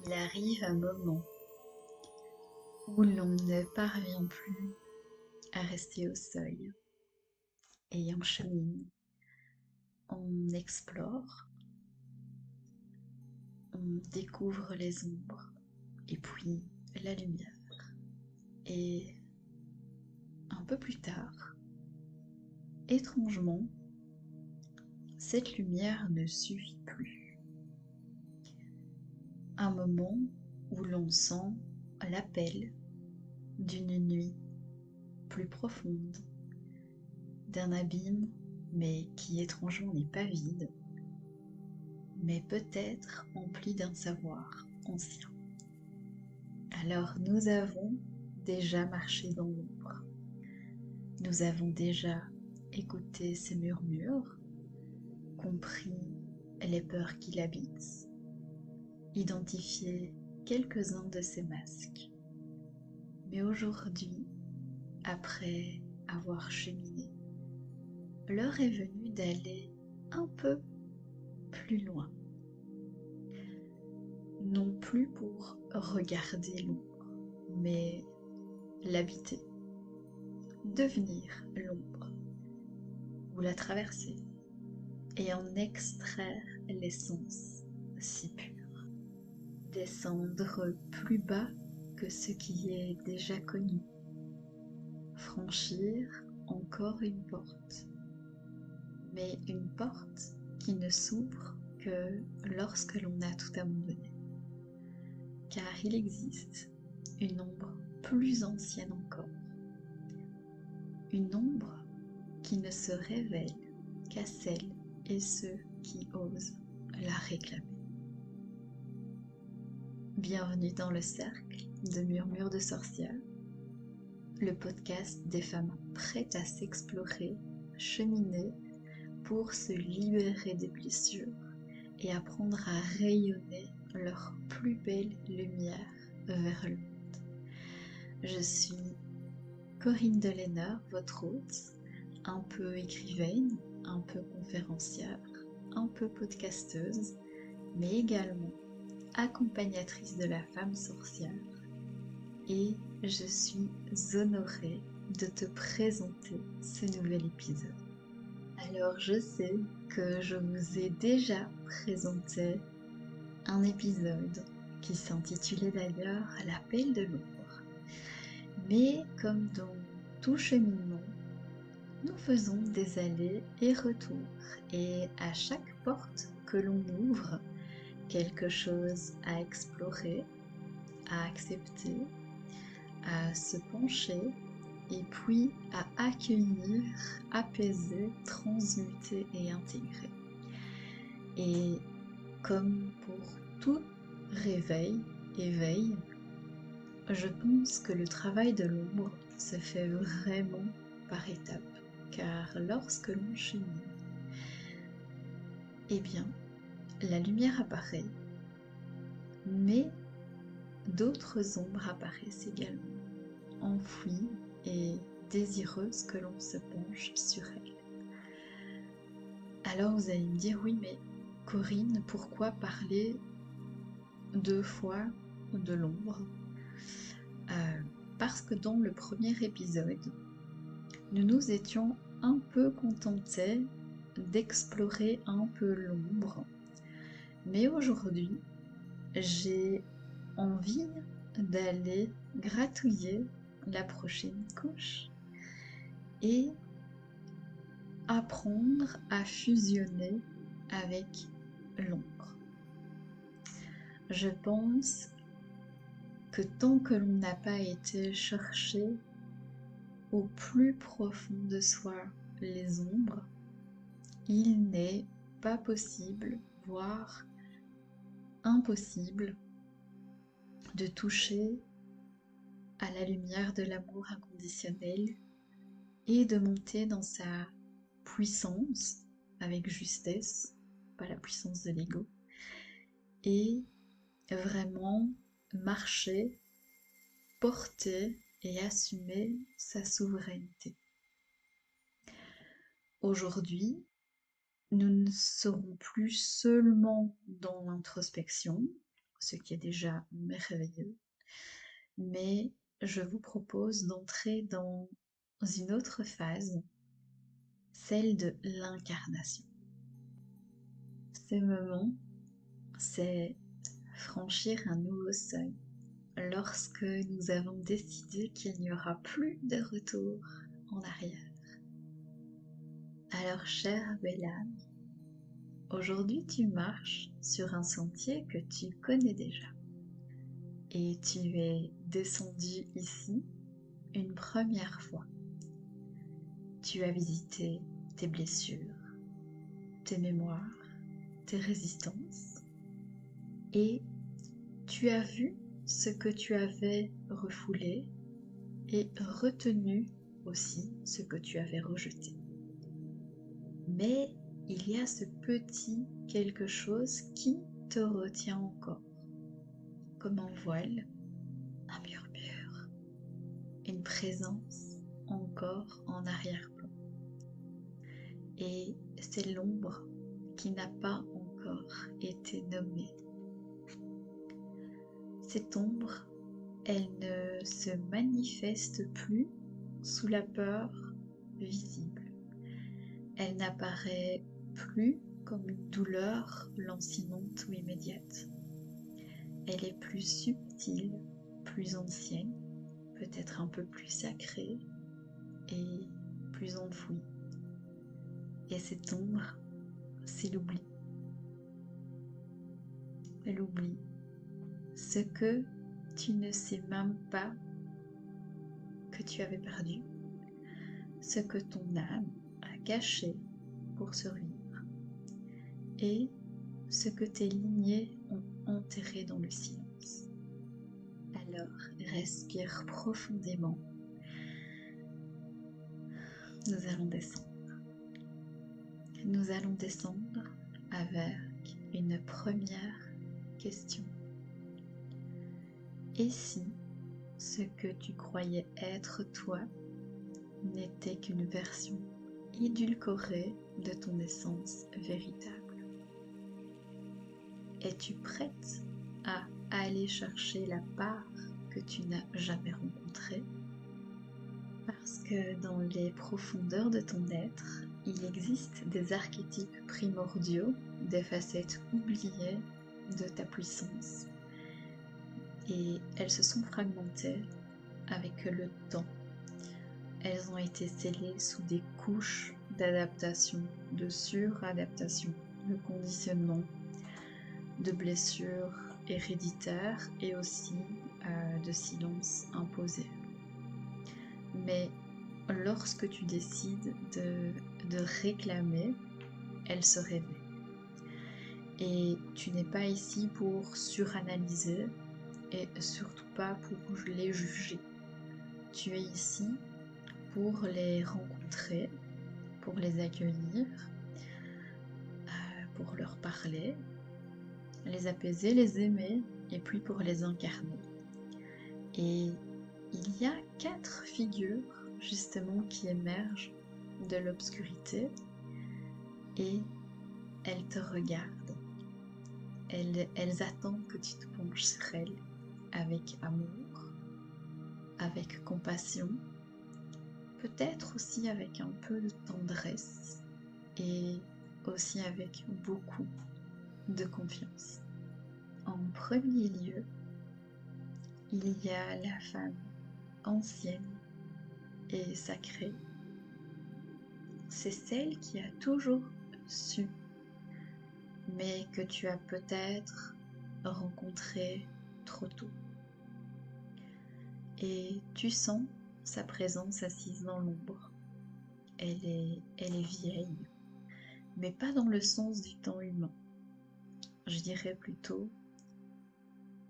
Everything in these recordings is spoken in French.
Il arrive un moment où l'on ne parvient plus à rester au seuil et on chemine, on explore, on découvre les ombres et puis la lumière. Et un peu plus tard, étrangement, cette lumière ne suffit plus. Un moment où l'on sent l'appel d'une nuit plus profonde, d'un abîme, mais qui étrangement n'est pas vide, mais peut-être empli d'un savoir ancien. Alors nous avons déjà marché dans l'ombre, nous avons déjà écouté ces murmures, compris les peurs qui l'habitent, identifié quelques-uns de ces masques. Mais aujourd'hui, après avoir cheminé, l'heure est venue d'aller un peu plus loin. Non plus pour regarder l'ombre, mais l'habiter, devenir l'ombre, ou la traverser, et en extraire l'essence si pure. Descendre plus bas que ce qui est déjà connu. Franchir encore une porte, mais une porte qui ne s'ouvre que lorsque l'on a tout abandonné. Car il existe une ombre plus ancienne encore. Une ombre qui ne se révèle qu'à celles et ceux qui osent la réclamer. Bienvenue dans le cercle de Murmures de sorcières, le podcast des femmes prêtes à s'explorer, cheminer pour se libérer des blessures et apprendre à rayonner leur plus belle lumière vers le monde. Je suis Corinne Delenner, votre hôte, un peu écrivaine, un peu conférencière, un peu podcasteuse, mais également accompagnatrice de la femme sorcière. Et je suis honorée de te présenter ce nouvel épisode. Alors je sais que je vous ai déjà présenté un épisode qui s'intitulait d'ailleurs L'appel de l'ombre. Mais comme dans tout cheminement, nous faisons des allers et retours et à chaque porte que l'on ouvre, quelque chose à explorer, à accepter, à se pencher et puis à accueillir, apaiser, transmuter et intégrer. Et comme pour tout réveil, éveil, je pense que le travail de l'ombre se fait vraiment par étapes, car lorsque l'on chemine, eh bien, la lumière apparaît, mais d'autres ombres apparaissent également, enfouies et désireuses que l'on se penche sur elles. Alors vous allez me dire, oui, mais Corinne, pourquoi parler 2 fois de l'ombre ? Parce que dans le premier épisode, nous nous étions un peu contentés d'explorer un peu l'ombre. Mais aujourd'hui, j'ai envie d'aller gratouiller la prochaine couche et apprendre à fusionner avec l'ombre. Je pense que tant que l'on n'a pas été chercher au plus profond de soi les ombres, il n'est pas possible, voire impossible, de toucher à la lumière de l'amour inconditionnel et de monter dans sa puissance avec justesse, pas la puissance de l'ego, et vraiment marcher, porter et assumer sa souveraineté. Aujourd'hui, nous ne serons plus seulement dans l'introspection, ce qui est déjà merveilleux. Mais je vous propose d'entrer dans une autre phase, celle de l'incarnation. Ce moment, c'est franchir un nouveau seuil lorsque nous avons décidé qu'il n'y aura plus de retour en arrière. Alors, chère belle âme, aujourd'hui tu marches sur un sentier que tu connais déjà et tu es descendu ici une première fois. Tu as visité tes blessures, tes mémoires, tes résistances et tu as vu ce que tu avais refoulé et retenu aussi ce que tu avais rejeté. Mais il y a ce petit quelque chose qui te retient encore, comme un voile, un murmure, une présence encore en arrière-plan. Et c'est l'ombre qui n'a pas encore été nommée. Cette ombre, elle ne se manifeste plus sous la peur visible. Elle n'apparaît plus comme une douleur lancinante ou immédiate. Elle est plus subtile, plus ancienne, peut-être un peu plus sacrée et plus enfouie. Et cette ombre, c'est l'oubli. L'oubli, ce que tu ne sais même pas que tu avais perdu, ce que ton âme a caché pour survivre, et ce que tes lignées ont enterré dans le silence. Alors, respire profondément. Nous allons descendre. Nous allons descendre avec une première question. Et si ce que tu croyais être toi n'était qu'une version édulcorée de ton essence véritable? Es-tu prête à aller chercher la part que tu n'as jamais rencontrée? Parce que dans les profondeurs de ton être, il existe des archétypes primordiaux, des facettes oubliées de ta puissance. Et elles se sont fragmentées avec le temps. Elles ont été scellées sous des couches d'adaptation, de suradaptation, de conditionnement, de blessures héréditaires et aussi de silence imposé. Mais lorsque tu décides de réclamer, elles se révèlent. Et tu n'es pas ici pour suranalyser et surtout pas pour les juger. Tu es ici pour les rencontrer, pour les accueillir, pour leur parler, les apaiser, les aimer, et puis pour les incarner. Et il y a 4 figures justement qui émergent de l'obscurité et elles te regardent. Elles attendent que tu te penches sur elles avec amour, avec compassion, peut-être aussi avec un peu de tendresse et aussi avec beaucoup de confiance. En premier lieu, il y a la femme ancienne et sacrée. C'est celle qui a toujours su, mais que tu as peut-être rencontrée trop tôt. Et tu sens sa présence assise dans l'ombre. Elle est vieille, mais pas dans le sens du temps humain. Je dirais plutôt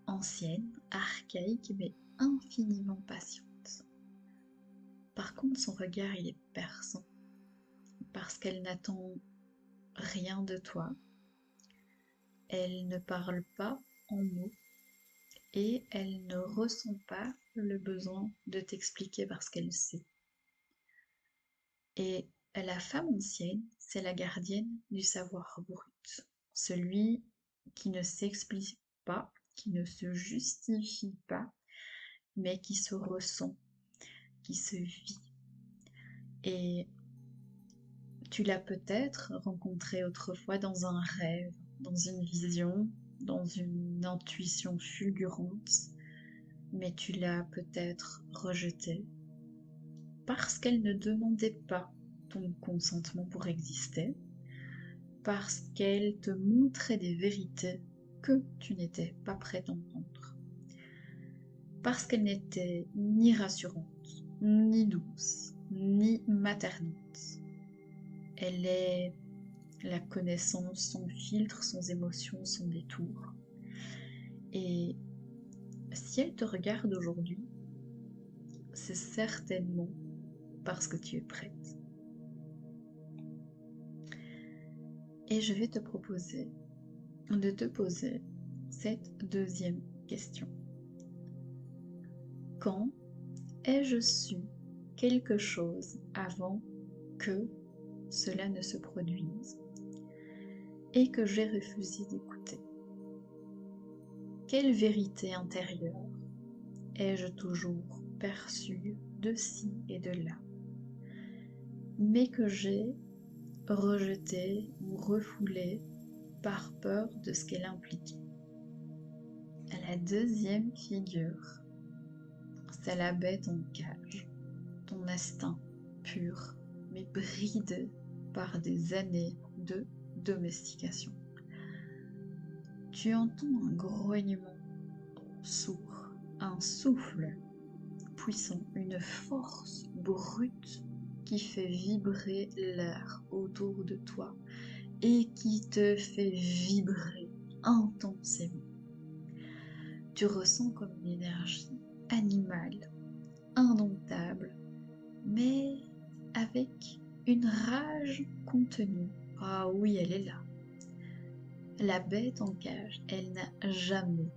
ancienne, archaïque, mais infiniment patiente. Par contre, son regard, il est perçant, parce qu'elle n'attend rien de toi. Elle ne parle pas en mots et elle ne ressent pas le besoin de t'expliquer parce qu'elle sait. Et la femme ancienne, c'est la gardienne du savoir brut, celui qui ne s'explique pas qui ne se justifie pas, mais qui se ressent, qui se vit. Et tu l'as peut-être rencontré autrefois dans un rêve, dans une vision, dans une intuition fulgurante, mais tu l'as peut-être rejetée parce qu'elle ne demandait pas ton consentement pour exister, parce qu'elle te montrait des vérités que tu n'étais pas prêt à entendre, parce qu'elle n'était ni rassurante, ni douce, ni maternante. Elle est la connaissance sans filtre, sans émotion, sans détour. Et si elle te regarde aujourd'hui, c'est certainement parce que tu es prête. Et je vais te proposer de te poser cette deuxième question. Quand ai-je su quelque chose avant que cela ne se produise et que j'ai refusé d'écouter? Quelle vérité intérieure ai-je toujours perçue de ci et de là, mais que j'ai rejetée ou refoulée par peur de ce qu'elle impliquait? La deuxième figure, c'est la bête en cage, ton instinct pur, mais bridé par des années de domestication. Tu entends un grognement sourd, un souffle puissant, une force brute qui fait vibrer l'air autour de toi et qui te fait vibrer intensément. Tu ressens comme une énergie animale, indomptable, mais avec une rage contenue. Ah oui, elle est là. La bête en cage, elle n'a jamais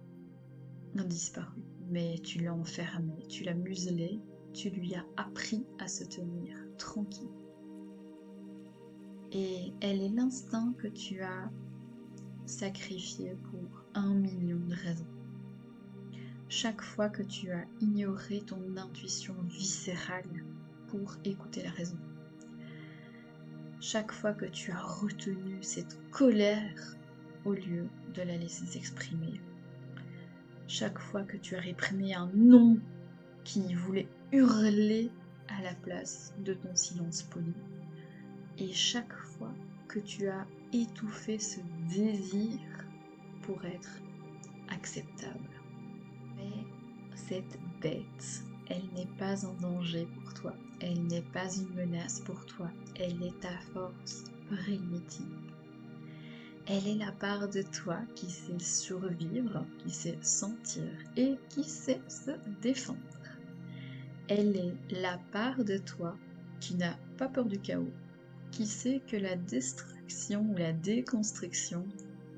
disparu, mais tu l'as enfermée, tu l'as muselée, tu lui as appris à se tenir tranquille. Et elle est l'instinct que tu as sacrifié pour 1 million de raisons. Chaque fois que tu as ignoré ton intuition viscérale pour écouter la raison, chaque fois que tu as retenu cette colère au lieu de la laisser s'exprimer, chaque fois que tu as réprimé un non qui voulait hurler à la place de ton silence poli, et chaque fois que tu as étouffé ce désir pour être acceptable. Mais cette bête, elle n'est pas un danger pour toi, elle n'est pas une menace pour toi, elle est ta force primitive. Elle est la part de toi qui sait survivre, qui sait sentir et qui sait se défendre. Elle est la part de toi qui n'a pas peur du chaos, qui sait que la destruction ou la déconstruction,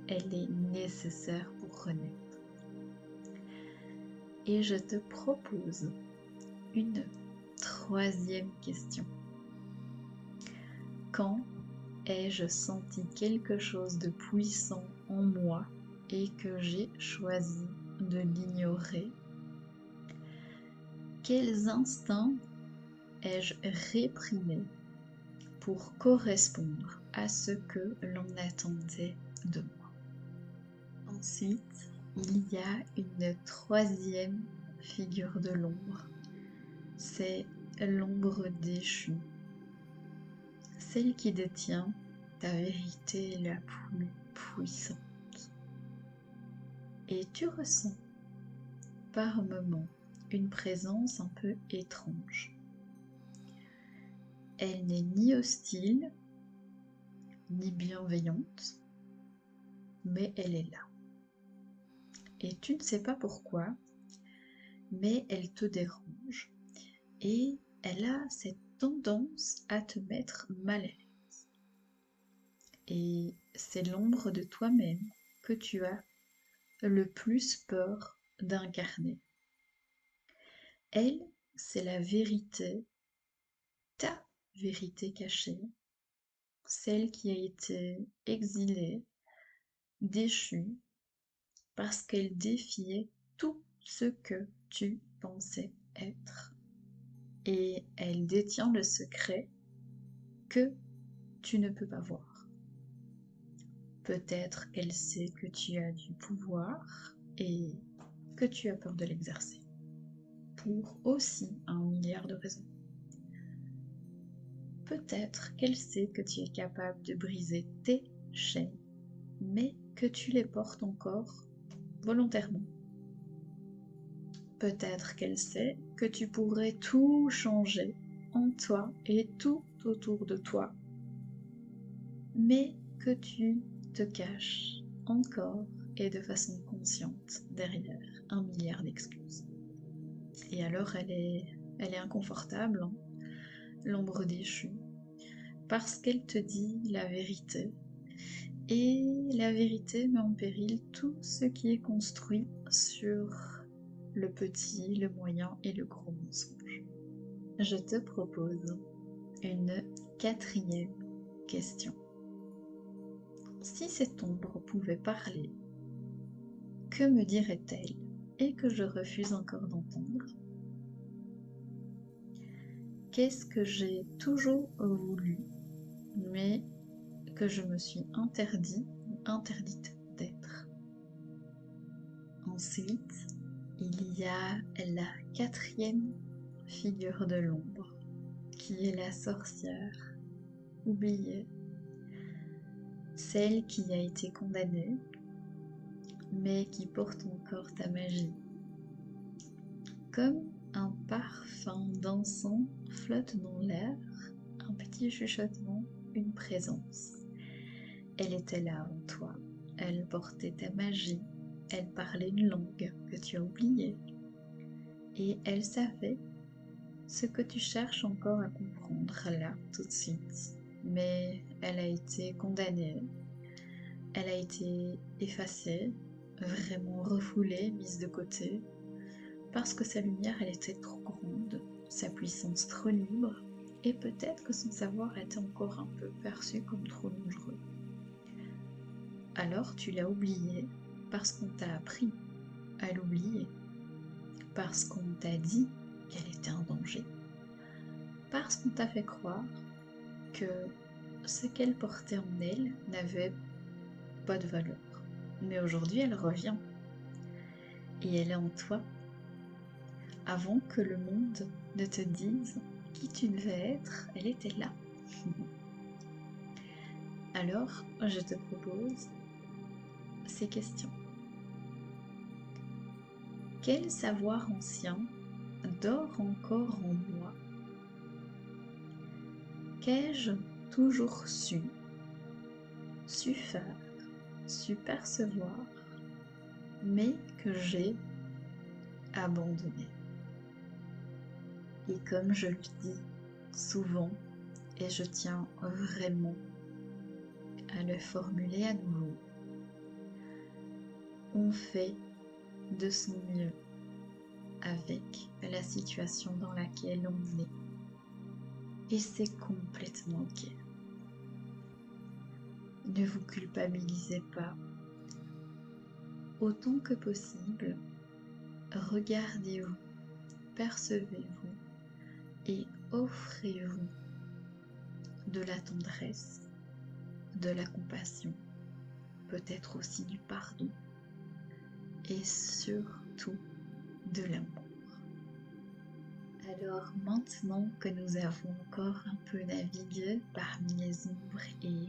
elle est nécessaire pour renaître. Et je te propose une troisième question. Quand ai-je senti quelque chose de puissant en moi et que j'ai choisi de l'ignorer? Quels instincts ai-je réprimé pour correspondre à ce que l'on attendait de moi? Ensuite, il y a une troisième figure de l'ombre, c'est l'ombre déchue, celle qui détient ta vérité la plus puissante. Et tu ressens par moments une présence un peu étrange. Elle n'est ni hostile, ni bienveillante, mais elle est là. Et tu ne sais pas pourquoi, mais elle te dérange. Et elle a cette tendance à te mettre mal à l'aise. Et c'est l'ombre de toi-même que tu as le plus peur d'incarner. Elle, c'est la vérité, ta vérité cachée, celle qui a été exilée, déchue, parce qu'elle défiait tout ce que tu pensais être. Et elle détient le secret que tu ne peux pas voir. Peut-être qu'elle sait que tu as du pouvoir et que tu as peur de l'exercer. Pour aussi 1 milliard de raisons. Peut-être qu'elle sait que tu es capable de briser tes chaînes, mais que tu les portes encore volontairement. Peut-être qu'elle sait que tu pourrais tout changer en toi et tout autour de toi, mais que tu te caches encore et de façon consciente derrière 1 milliard d'excuses. Et alors elle est inconfortable, hein, l'ombre déchue, parce qu'elle te dit la vérité. Et la vérité met en péril tout ce qui est construit sur le petit, le moyen et le gros mensonge. Je te propose une 4e question. Si cette ombre pouvait parler, que me dirait-elle et que je refuse encore d'entendre? Qu'est-ce que j'ai toujours voulu, mais que je me suis interdite d'être? Ensuite, il y a la 4e figure de l'ombre, qui est la sorcière oubliée, celle qui a été condamnée, mais qui porte encore ta magie. Comme un parfum d'encens flotte dans l'air, un petit chuchotement, une présence. Elle était là avant toi, elle portait ta magie, elle parlait une langue que tu as oubliée, et elle savait ce que tu cherches encore à comprendre là, tout de suite. Mais elle a été condamnée, elle a été effacée, vraiment refoulée, mise de côté, parce que sa lumière, elle était trop grande, sa puissance trop libre, et peut-être que son savoir était encore un peu perçu comme trop dangereux. Alors tu l'as oubliée parce qu'on t'a appris à l'oublier, parce qu'on t'a dit qu'elle était un danger, parce qu'on t'a fait croire que ce qu'elle portait en elle n'avait pas de valeur. Mais aujourd'hui, elle revient. Et elle est en toi. Avant que le monde ne te dise qui tu devais être, elle était là. Alors, je te propose ces questions. Quel savoir ancien dort encore en moi? Qu'ai-je toujours su faire, su percevoir, mais que j'ai abandonné? Et comme je le dis souvent, et je tiens vraiment à le formuler à nouveau, on fait de son mieux avec la situation dans laquelle on est. Et c'est complètement ok. Ne vous culpabilisez pas. Autant que possible, regardez-vous, percevez-vous et offrez-vous de la tendresse, de la compassion, peut-être aussi du pardon et surtout de l'amour. Alors maintenant que nous avons encore un peu navigué parmi les ombres et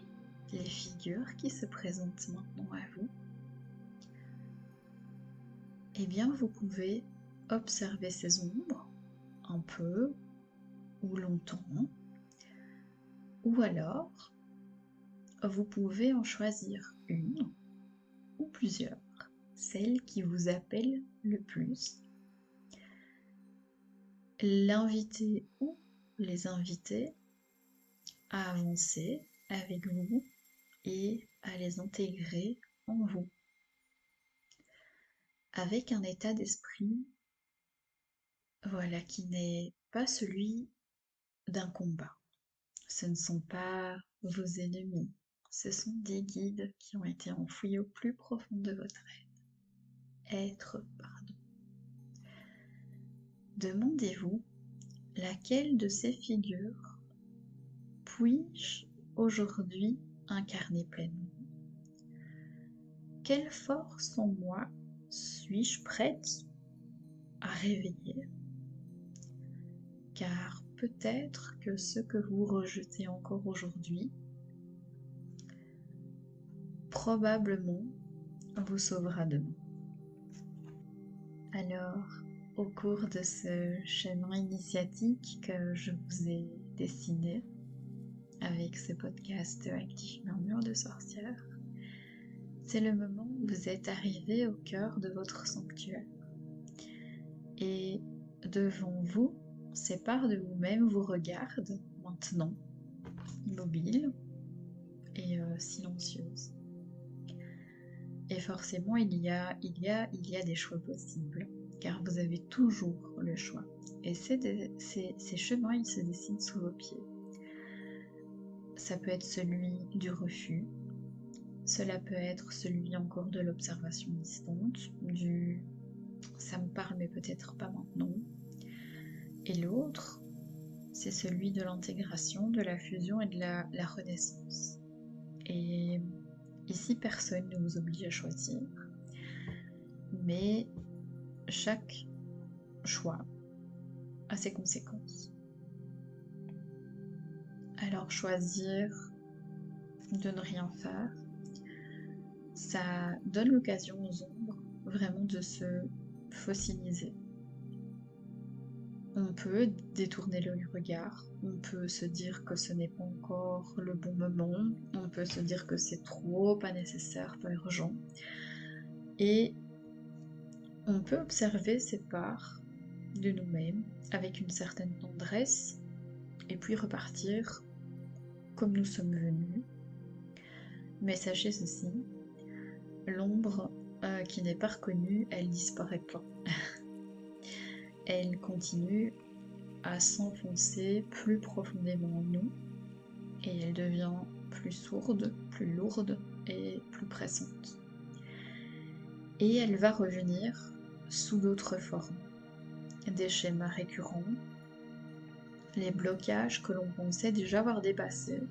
les figures qui se présentent maintenant à vous, eh bien vous pouvez observer ces ombres un peu ou longtemps, ou alors vous pouvez en choisir une ou plusieurs, celle qui vous appelle le plus, l'inviter ou les inviter à avancer avec vous et à les intégrer en vous, avec un état d'esprit, voilà, qui n'est pas celui d'un combat. Ce ne sont pas vos ennemis, ce sont des guides qui ont été enfouis au plus profond de votre être. être, pardon. Demandez-vous laquelle de ces figures puis-je aujourd'hui incarner pleinement? Quelle force en moi suis-je prête à réveiller? Car peut-être que ce que vous rejetez encore aujourd'hui, probablement, vous sauvera demain. Alors, au cours de ce chemin initiatique que je vous ai dessiné avec ce podcast Actif Murmure de Sorcière, c'est le moment où vous êtes arrivé au cœur de votre sanctuaire. Et devant vous, ces parts de vous-même vous regardent maintenant, immobiles et silencieuses. Et forcément, il y a des choix possibles, car vous avez toujours le choix. Et ces chemins, ils se dessinent sous vos pieds. Ça peut être celui du refus, cela peut être celui encore de l'observation distante, du « ça me parle mais peut-être pas maintenant ». Et l'autre, c'est celui de l'intégration, de la fusion et de la renaissance. Et ici, personne ne vous oblige à choisir, mais chaque choix a ses conséquences. Alors choisir de ne rien faire, ça donne l'occasion aux ombres vraiment de se fossiliser. On peut détourner le regard, on peut se dire que ce n'est pas encore le bon moment, on peut se dire que c'est trop, pas nécessaire, pas urgent. Et on peut observer ces parts de nous-mêmes avec une certaine tendresse et puis repartir comme nous sommes venus. Mais sachez ceci, l'ombre qui n'est pas reconnue, elle disparaît pas. Elle continue à s'enfoncer plus profondément en nous et elle devient plus sourde, plus lourde et plus pressante. Et elle va revenir sous d'autres formes, des schémas récurrents, les blocages que l'on pensait déjà avoir dépassés,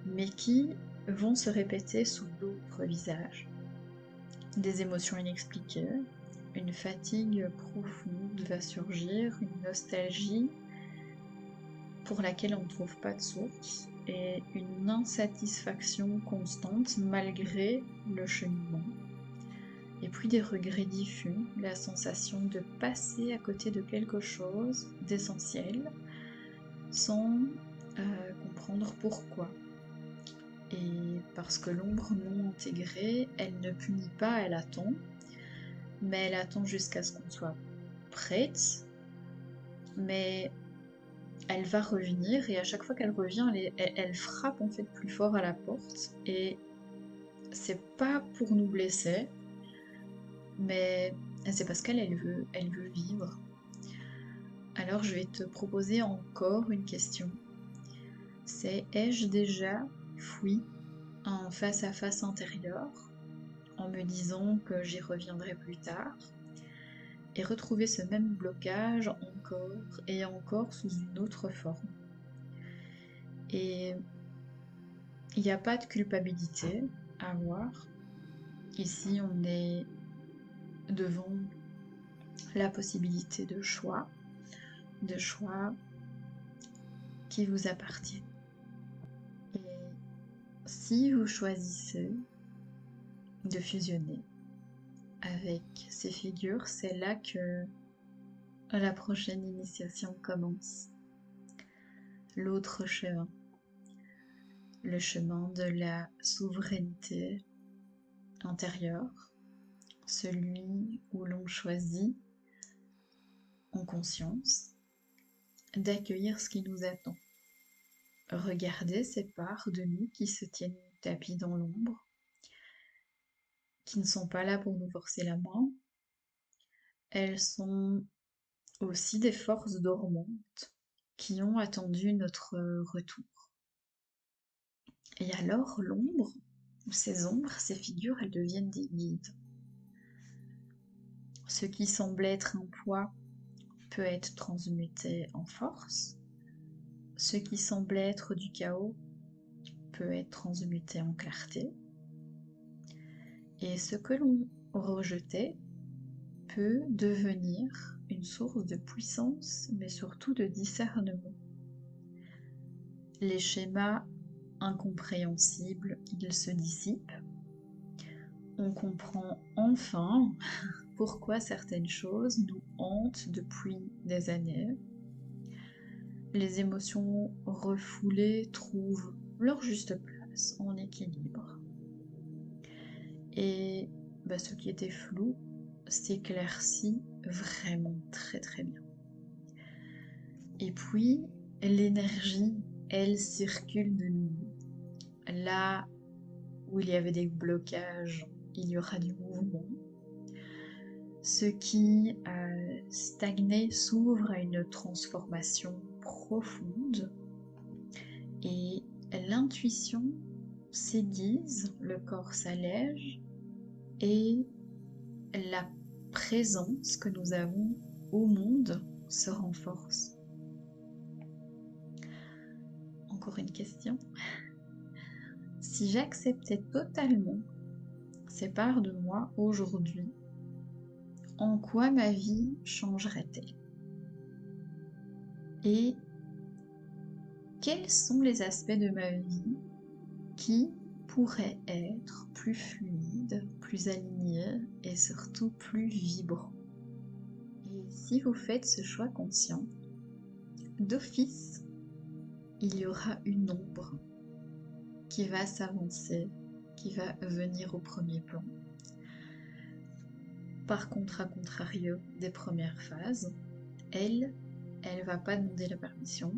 mais qui vont se répéter sous d'autres visages. Des émotions inexpliquées, une fatigue profonde va surgir, une nostalgie pour laquelle on ne trouve pas de source, et une insatisfaction constante malgré le cheminement. Et puis des regrets diffus, la sensation de passer à côté de quelque chose d'essentiel sans comprendre pourquoi. Et parce que l'ombre non intégrée, elle ne punit pas, elle attend, mais elle attend jusqu'à ce qu'on soit prête, mais elle va revenir, et à chaque fois qu'elle revient, elle frappe en fait plus fort à la porte, et c'est pas pour nous blesser, mais c'est parce qu'elle veut vivre. Alors je vais te proposer encore une question. C'est: ai-je déjà fui un face-à-face intérieur en me disant que j'y reviendrai plus tard, et retrouver ce même blocage encore et encore sous une autre forme? Et il n'y a pas de culpabilité à avoir. Ici, on est devant la possibilité de choix qui vous appartiennent. Et si vous choisissez de fusionner avec ces figures, c'est là que la prochaine initiation commence. L'autre chemin, le chemin de la souveraineté intérieure, celui où l'on choisit en conscience d'accueillir ce qui nous attend. Regardez ces parts de nous qui se tiennent tapis dans l'ombre, qui ne sont pas là pour nous forcer la main. Elles sont aussi des forces dormantes qui ont attendu notre retour. Et alors l'ombre, ces ombres, ces figures, elles deviennent des guides. Ce qui semble être un poids peut être transmuté en force. Ce qui semble être du chaos peut être transmuté en clarté. Et ce que l'on rejetait peut devenir une source de puissance, mais surtout de discernement. Les schémas incompréhensibles, ils se dissipent. On comprend enfin pourquoi certaines choses nous hantent depuis des années. Les émotions refoulées trouvent leur juste place en équilibre. Et ce qui était flou s'éclaircit vraiment très très bien. Et puis, l'énergie, elle circule de nouveau. Là où il y avait des blocages, il y aura du mouvement. Ce qui stagnait s'ouvre à une transformation profonde et l'intuition s'aiguise, le corps s'allège et la présence que nous avons au monde se renforce. Encore une question. Si j'acceptais totalement ces parts de moi aujourd'hui, en quoi ma vie changerait-elle? Et quels sont les aspects de ma vie qui pourraient être plus fluides, plus alignés et surtout plus vibrants? Et si vous faites ce choix conscient, d'office, il y aura une ombre qui va s'avancer, qui va venir au premier plan. Par contre, à contrario des premières phases, elle va pas demander la permission,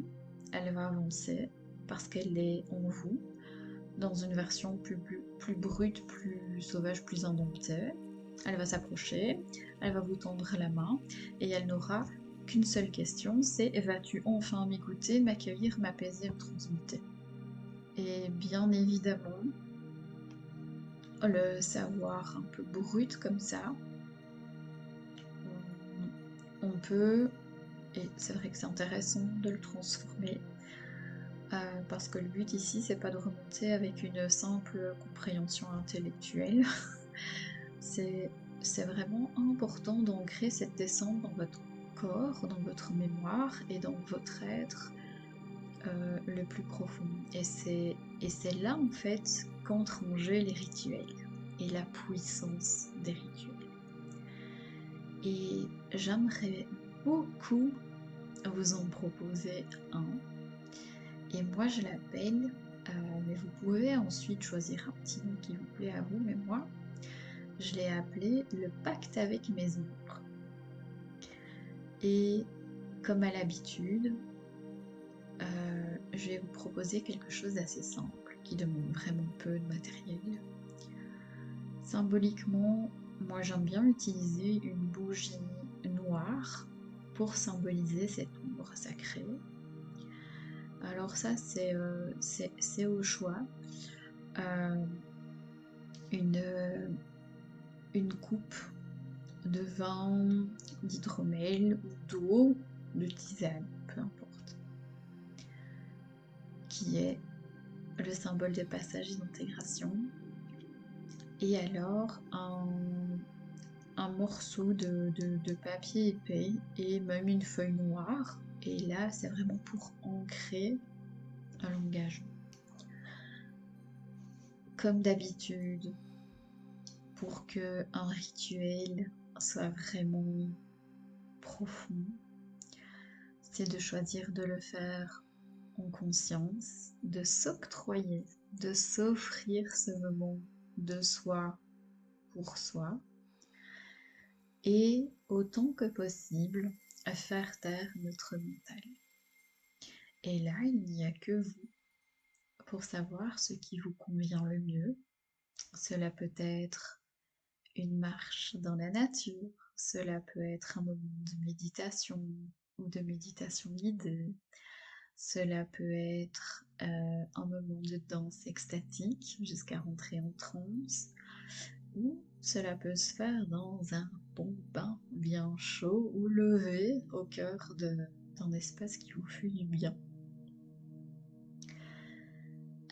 elle va avancer parce qu'elle est en vous, dans une version plus brute, plus sauvage, plus indomptée. Elle va s'approcher, elle va vous tendre la main et elle n'aura qu'une seule question, c'est: vas-tu enfin m'écouter, m'accueillir, m'apaiser, me transmuter? Et bien évidemment, le savoir un peu brut comme ça, on peut, et c'est vrai que c'est intéressant de le transformer, parce que le but ici, c'est pas de remonter avec une simple compréhension intellectuelle. c'est vraiment important d'ancrer cette descente dans votre corps, dans votre mémoire et dans votre être le plus profond. Et c'est là en fait qu'entrent en jeu les rituels et la puissance des rituels. Et j'aimerais beaucoup vous en proposer un. Et moi je l'appelle, mais vous pouvez ensuite choisir un petit nom qui vous plaît à vous, mais moi je l'ai appelé le pacte avec mes ombres. Et comme à l'habitude, je vais vous proposer quelque chose d'assez simple, qui demande vraiment peu de matériel. Symboliquement, moi j'aime bien utiliser une bougie noire pour symboliser cette ombre sacrée. Alors ça c'est au choix. Une coupe de vin, d'hydromel ou d'eau, de tisane, peu importe, qui est le symbole de passage et d'intégration. Et alors un morceau de papier épais et même une feuille noire. Et là, c'est vraiment pour ancrer un l'engagement. Comme d'habitude, pour qu'un rituel soit vraiment profond, c'est de choisir de le faire en conscience, de s'octroyer, de s'offrir ce moment de soi pour soi, et autant que possible à faire taire notre mental. Et là, il n'y a que vous pour savoir ce qui vous convient le mieux. Cela peut être une marche dans la nature, cela peut être un moment de méditation ou de méditation guidée, cela peut être un moment de danse extatique jusqu'à rentrer en transe, ou Cela peut se faire dans un bon bain bien chaud ou levé au cœur d'un espace qui vous fait du bien.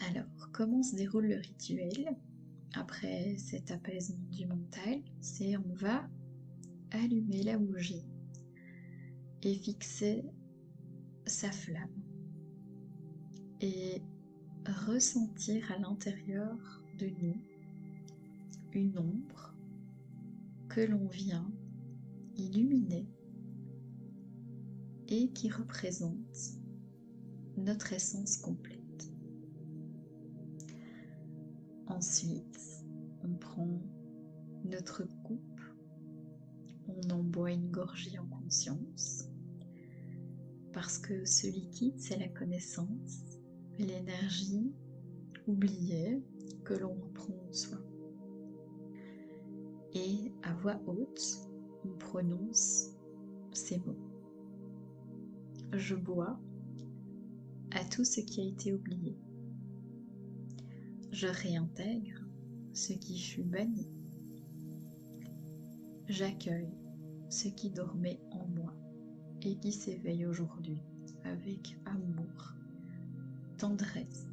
Alors, comment se déroule le rituel après cet apaisement du mental? C'est on va allumer la bougie et fixer sa flamme et ressentir à l'intérieur de nous une ombre que l'on vient illuminer et qui représente notre essence complète. Ensuite, on prend notre coupe, on en boit une gorgée en conscience, parce que ce liquide, c'est la connaissance, l'énergie oubliée que l'on reprend en soi. Et à voix haute, on prononce ces mots. Je bois à tout ce qui a été oublié. Je réintègre ce qui fut banni. J'accueille ce qui dormait en moi et qui s'éveille aujourd'hui avec amour, tendresse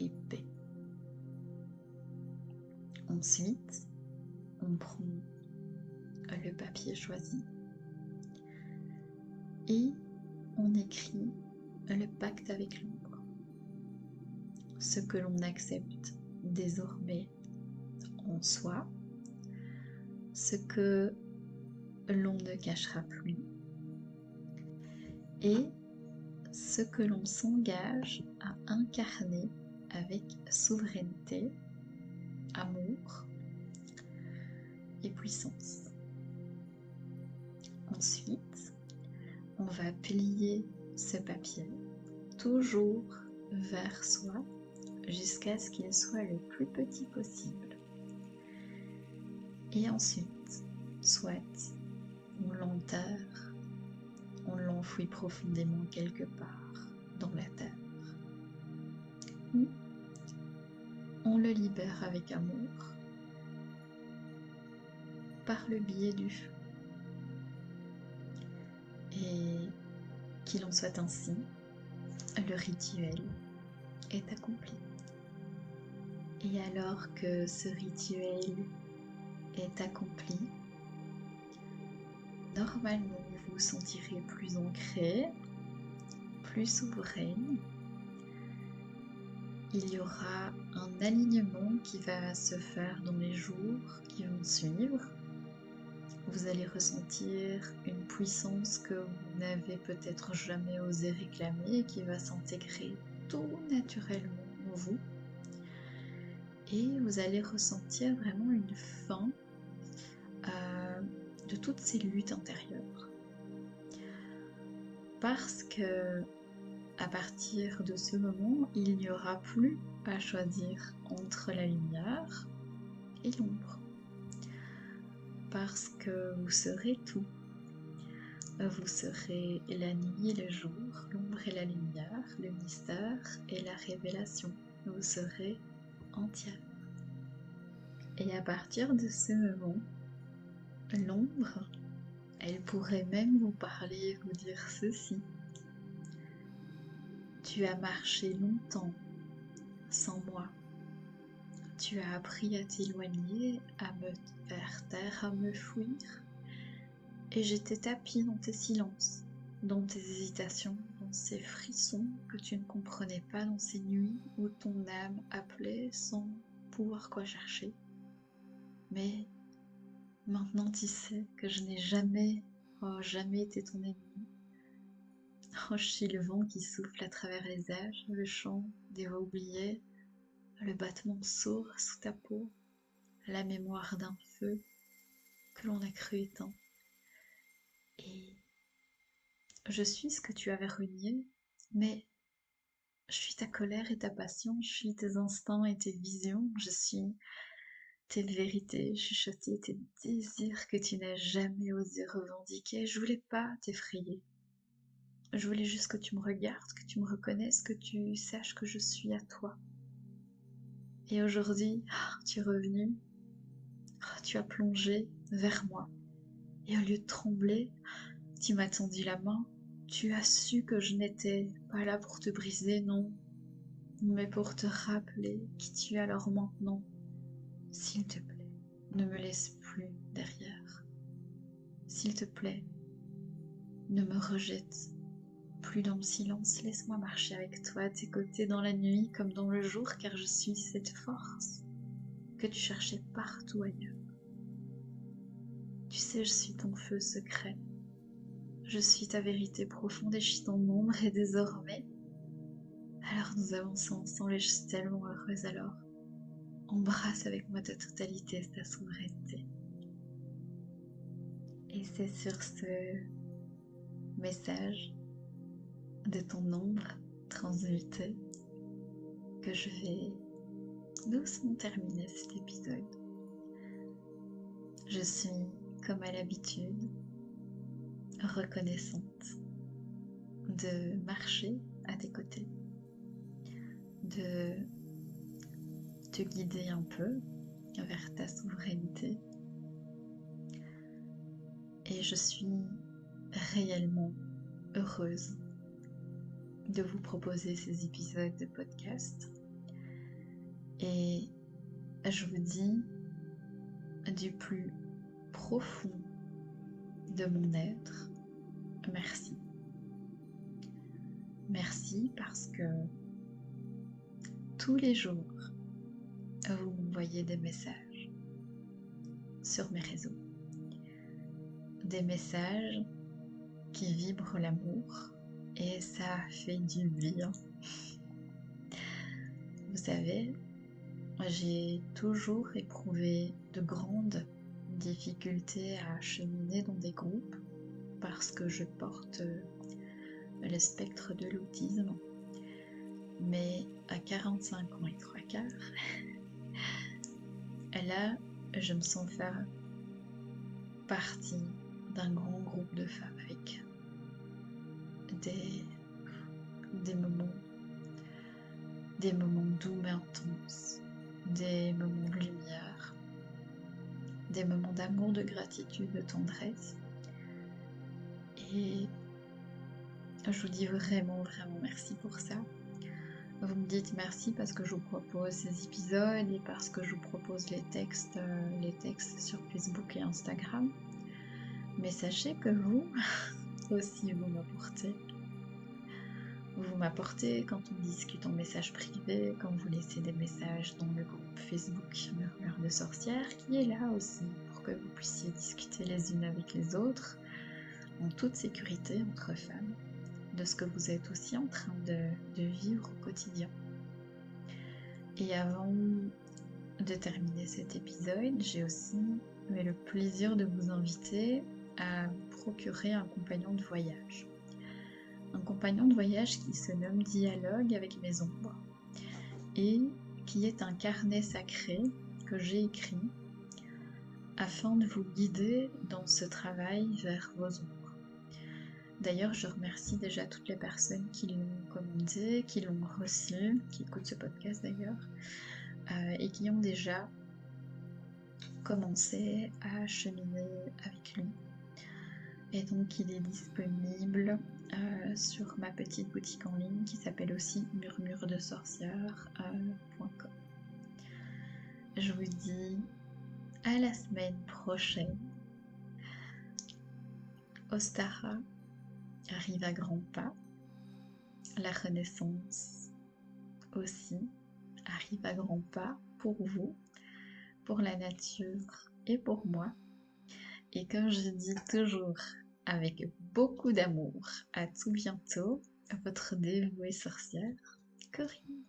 et paix. Ensuite, on prend le papier choisi et on écrit le pacte avec l'ombre. Ce que l'on accepte désormais en soi, ce que l'on ne cachera plus et ce que l'on s'engage à incarner avec souveraineté, amour et puissance. Ensuite, on va plier ce papier toujours vers soi jusqu'à ce qu'il soit le plus petit possible. Et ensuite, soit on l'enterre, on l'enfouit profondément quelque part dans la terre, ou on le libère avec amour par le biais du feu. Et qu'il en soit ainsi, le rituel est accompli. Et alors que ce rituel est accompli, normalement vous vous sentirez plus ancré, plus souveraine. Il y aura un alignement qui va se faire dans les jours qui vont suivre. Vous allez ressentir une puissance que vous n'avez peut-être jamais osé réclamer et qui va s'intégrer tout naturellement en vous. Et vous allez ressentir vraiment une fin de toutes ces luttes intérieures. Parce que à partir de ce moment, il n'y aura plus à choisir entre la lumière et l'ombre. Parce que vous serez tout. Vous serez la nuit et le jour, l'ombre et la lumière, le mystère et la révélation. Vous serez entière. Et à partir de ce moment, l'ombre, elle pourrait même vous parler et vous dire ceci. Tu as marché longtemps sans moi. Tu as appris à t'éloigner, à me faire taire, à me fuir. Et j'étais tapie dans tes silences, dans tes hésitations, dans ces frissons que tu ne comprenais pas, dans ces nuits où ton âme appelait sans pouvoir quoi chercher. Mais maintenant tu sais que je n'ai jamais été ton ennemi. Je suis le vent qui souffle à travers les âges, le chant des voix oubliées, le battement sourd sous ta peau, la mémoire d'un feu que l'on a cru éteint. Et je suis ce que tu avais renié, mais je suis ta colère et ta passion, je suis tes instincts et tes visions, je suis tes vérités chuchotées, tes désirs que tu n'as jamais osé revendiquer. Je voulais pas t'effrayer. Je voulais juste que tu me regardes, que tu me reconnaisses, que tu saches que je suis à toi. Et aujourd'hui, tu es revenu tu as plongé vers moi. Et au lieu de trembler, tu m'as tendu la main. Tu as su que je n'étais pas là pour te briser, non, mais pour te rappeler qui tu es. Alors maintenant, s'il te plaît, ne me laisse plus derrière. S'il te plaît, ne me rejette plus dans le silence. Laisse-moi marcher avec toi à tes côtés dans la nuit comme dans le jour, car je suis cette force que tu cherchais partout ailleurs. Tu sais, je suis ton feu secret. Je suis ta vérité profonde et je suis ton ombre, et désormais, alors nous avançons ensemble et je suis tellement heureuse. Alors, embrasse avec moi ta totalité, ta souveraineté. Et c'est sur ce message de ton ombre transmutée que je vais doucement terminer cet épisode. Je suis, comme à l'habitude, reconnaissante de marcher à tes côtés, de te guider un peu vers ta souveraineté. Et je suis réellement heureuse de vous proposer ces épisodes de podcast. Et je vous dis du plus profond de mon être, merci. Merci parce que tous les jours, vous m'envoyez des messages sur mes réseaux. Des messages qui vibrent l'amour et ça fait du bien. Vous savez, j'ai toujours éprouvé de grandes difficultés à cheminer dans des groupes parce que je porte le spectre de l'autisme. Mais à 45 ans et 3/4, là, je me sens faire partie d'un grand groupe de femmes avec des moments doux mais intenses, des moments de lumière, des moments d'amour, de gratitude, de tendresse. Et je vous dis vraiment merci pour ça. Vous me dites merci parce que je vous propose ces épisodes et parce que je vous propose les textes sur Facebook et Instagram. Mais sachez que vous aussi, vous m'apportez quand on discute en message privé, quand vous laissez des messages dans le groupe Facebook Murmure de Sorcières, qui est là aussi pour que vous puissiez discuter les unes avec les autres, en toute sécurité entre femmes, de ce que vous êtes aussi en train de vivre au quotidien. Et avant de terminer cet épisode, j'ai aussi eu le plaisir de vous inviter à procurer un compagnon de voyage. Un compagnon de voyage qui se nomme Dialogue avec mes ombres et qui est un carnet sacré que j'ai écrit afin de vous guider dans ce travail vers vos ombres. D'ailleurs, je remercie déjà toutes les personnes qui l'ont commandé, qui l'ont reçu, qui écoutent ce podcast d'ailleurs, et qui ont déjà commencé à cheminer avec lui. Et donc il est disponible sur ma petite boutique en ligne qui s'appelle aussi murmuredesorcière.com. Je vous dis à la semaine prochaine. Ostara arrive à grands pas. La renaissance aussi arrive à grands pas pour vous, pour la nature et pour moi. Et comme je dis toujours avec beaucoup d'amour, à tout bientôt, votre dévouée sorcière, Corinne.